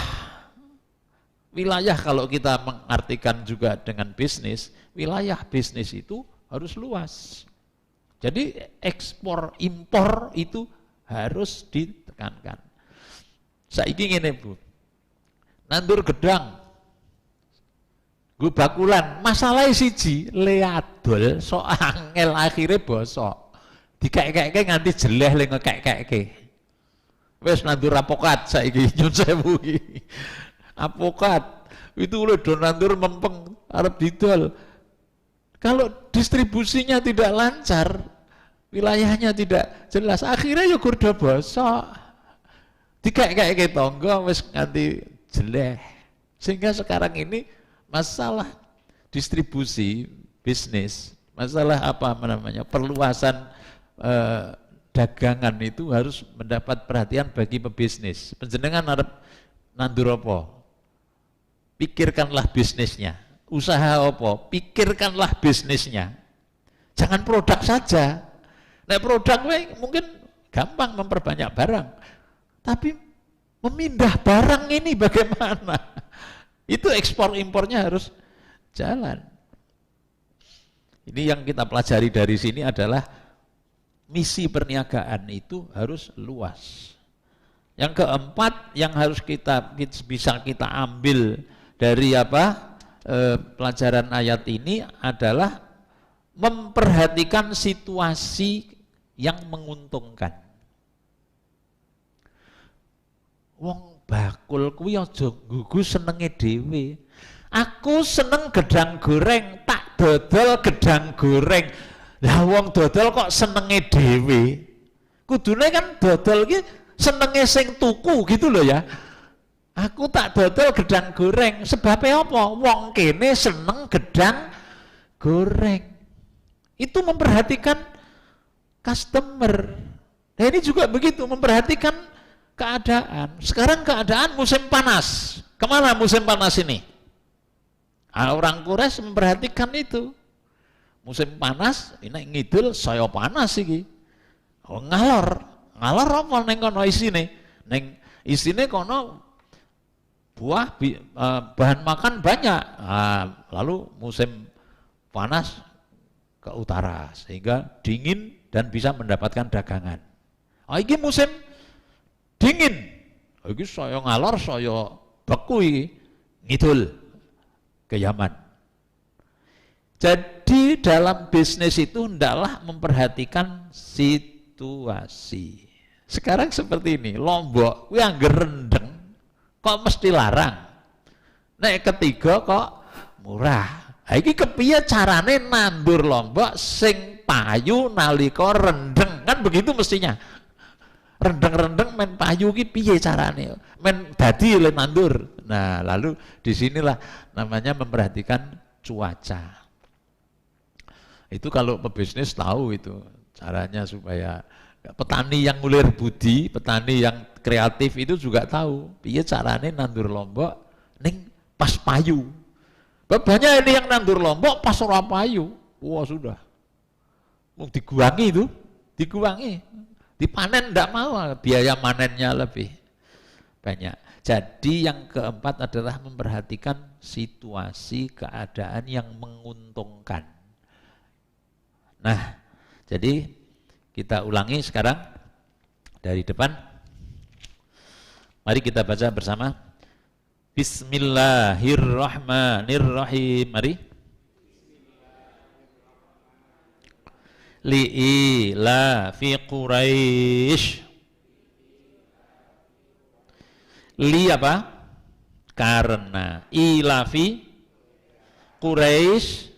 kalau kita mengartikan juga dengan bisnis, wilayah bisnis itu harus luas. Jadi ekspor impor itu harus ditekankan. Saiki ngene Bu, nandur gedang, gue bakulan, masalah siji leadol so angel akhirnya bosok, dikek-kek nganti jeleh le ngekek-kek. Wes nandur apokat saiki nyun sewu iki. Apokat itu udah do nandur mempeng arep didol. Kalau distribusinya tidak lancar, wilayahnya tidak jelas, akhirnya ya gur do bosok. Dikek-kek tonggo wes nganti jeleh. Sehingga sekarang ini masalah distribusi bisnis, masalah apa namanya, perluasan dagangan itu harus mendapat perhatian bagi pebisnis. Panjenengan arep nandur apa? Pikirkanlah bisnisnya. Usaha apa? Pikirkanlah bisnisnya. Jangan produk saja. Nah, produk mungkin gampang memperbanyak barang. Tapi memindah barang ini bagaimana? Itu ekspor impornya harus jalan. Ini yang kita pelajari dari sini adalah misi perniagaan itu harus luas. Yang keempat yang harus bisa kita ambil dari pelajaran ayat ini adalah memperhatikan situasi yang menguntungkan. Wong bakul kuwi aja gugus senenge dhewe. Aku seneng gedang goreng, tak dodol gedang goreng. Lah wong dodol kok senenge dhewe. Kudune kan dodol ki senenge sing tuku gitu loh ya. Aku tak dodol gedang goreng, sebabnya apa? Wong kene seneng gedang goreng. Itu memperhatikan customer. Nah ini juga begitu, memperhatikan keadaan. Sekarang keadaan musim panas. Kemana musim panas ini? Orang Quraisy memperhatikan itu. Musim panas, ini ngidul saya panas iki. Oh, ngalor apa ning kono isine? Ning isine kono buah bahan makan banyak. Lalu musim panas ke utara sehingga dingin dan bisa mendapatkan dagangan. Iki musim dingin. Iki saya ngalor, saya beku iki ngidul ke Yaman. Jadi dalam bisnis itu hendaklah memperhatikan situasi. Sekarang seperti ini, Lombok kuwi angger rendeng kok mesti larang. Nek ketiga kok murah. Ha iki kepiye carane nandur Lombok sing payu nalika rendeng? Kan begitu mestinya. Rendeng-rendeng men payu ki piye carane? Men dadi le nandur. Nah, lalu disinilah namanya memperhatikan cuaca. Itu kalau pebisnis tahu itu caranya supaya petani yang ngulir budi, petani yang kreatif itu juga tahu piye carane nandur Lombok ning pas payu. Banyak ini yang nandur Lombok pas ora payu. Wah sudah. Mau diguangi itu, diguangi. Dipanen enggak mau, biaya manennya lebih banyak. Jadi yang keempat adalah memperhatikan situasi keadaan yang menguntungkan. Nah, jadi kita ulangi sekarang dari depan. Mari kita baca bersama. Bismillahirrahmanirrahim. Mari. Li'ila fi Quraisy. Li apa? karena ilafi Quraisy,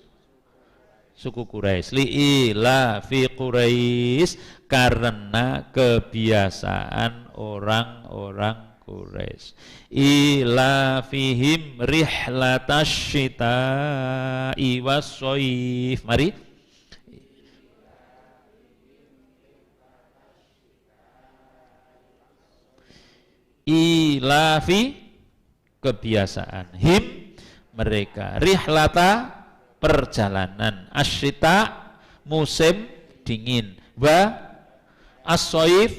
suku Quraisy, li ilafi Quraisy, karena kebiasaan orang-orang Quraisy, ilafihim rihlatash syita'i was-shaif. Mari, ilafi kebiasaan, him mereka, rihlata perjalanan, asyita musim dingin, wa as-shaif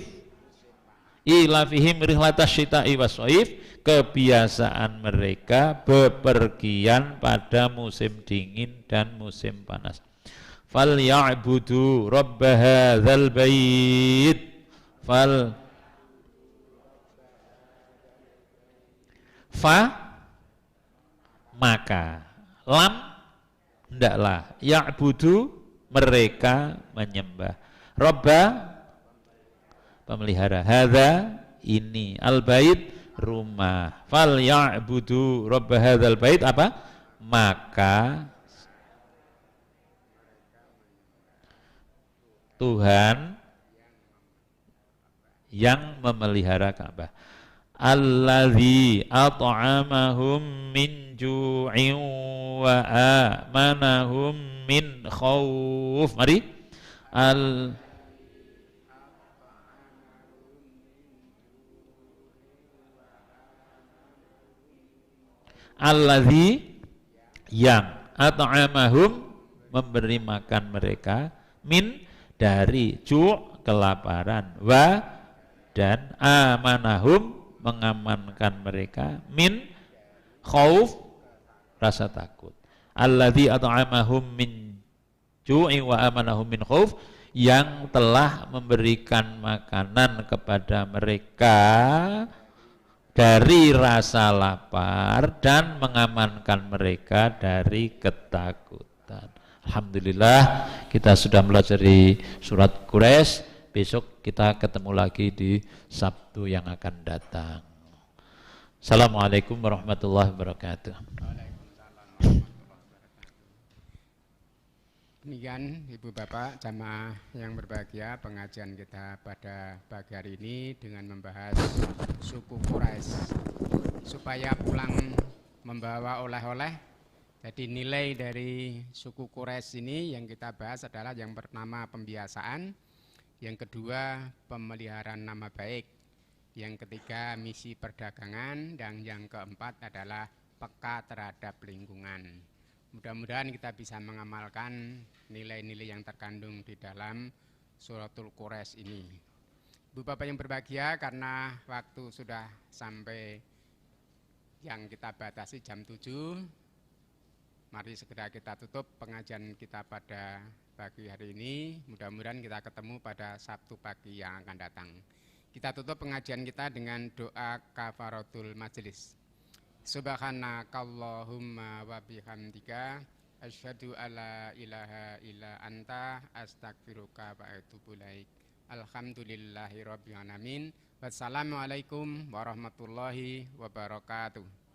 ilafihim rihlata syita'i was-shaif, kebiasaan mereka bepergian pada musim dingin dan musim panas. Fal ya'budu rabb hadzal bait, maka lam hendaklah, ya'budu mereka menyembah, robba pemelihara, hadza ini, al bait rumah, fal ya'budu rabb hadzal bait apa, maka Tuhan yang memelihara Ka'bah, alladzi at'amahum min ju'in wa amanahum min khauf. Mari, alladzi yang, at'amahum memberi makan mereka, min dari ju' kelaparan, wa dan amanahum mengamankan mereka, min khauf rasa takut. Alladzi at'amahum min ju'i wa amanahum min khauf, yang telah memberikan makanan kepada mereka dari rasa lapar dan mengamankan mereka dari ketakutan. Alhamdulillah kita sudah melajari surat Quraisy. Besok kita ketemu lagi di Sabtu yang akan datang. Assalamualaikum warahmatullahi wabarakatuh. Demikian Ibu Bapak jamaah yang berbahagia, pengajian kita pada pagi hari ini dengan membahas suku Quraisy, supaya pulang membawa oleh-oleh. Jadi nilai dari suku Quraisy ini yang kita bahas adalah yang pertama pembiasaan, yang kedua pemeliharaan nama baik, yang ketiga misi perdagangan, dan yang keempat adalah peka terhadap lingkungan. Mudah-mudahan kita bisa mengamalkan nilai-nilai yang terkandung di dalam suratul Quraisy ini. Ibu Bapak yang berbahagia, karena waktu sudah sampai yang kita batasi jam 7, mari segera kita tutup pengajian kita pada pagi hari ini. Mudah-mudahan kita ketemu pada Sabtu pagi yang akan datang. Kita tutup pengajian kita dengan doa kafaratul majelis. Subhanakallahumma wa bihamdika asyhadu alla ilaha illa anta astaghfiruka wa atubu ilaik. Alhamdulillahirabbil alamin. Wassalamualaikum warahmatullahi wabarakatuh.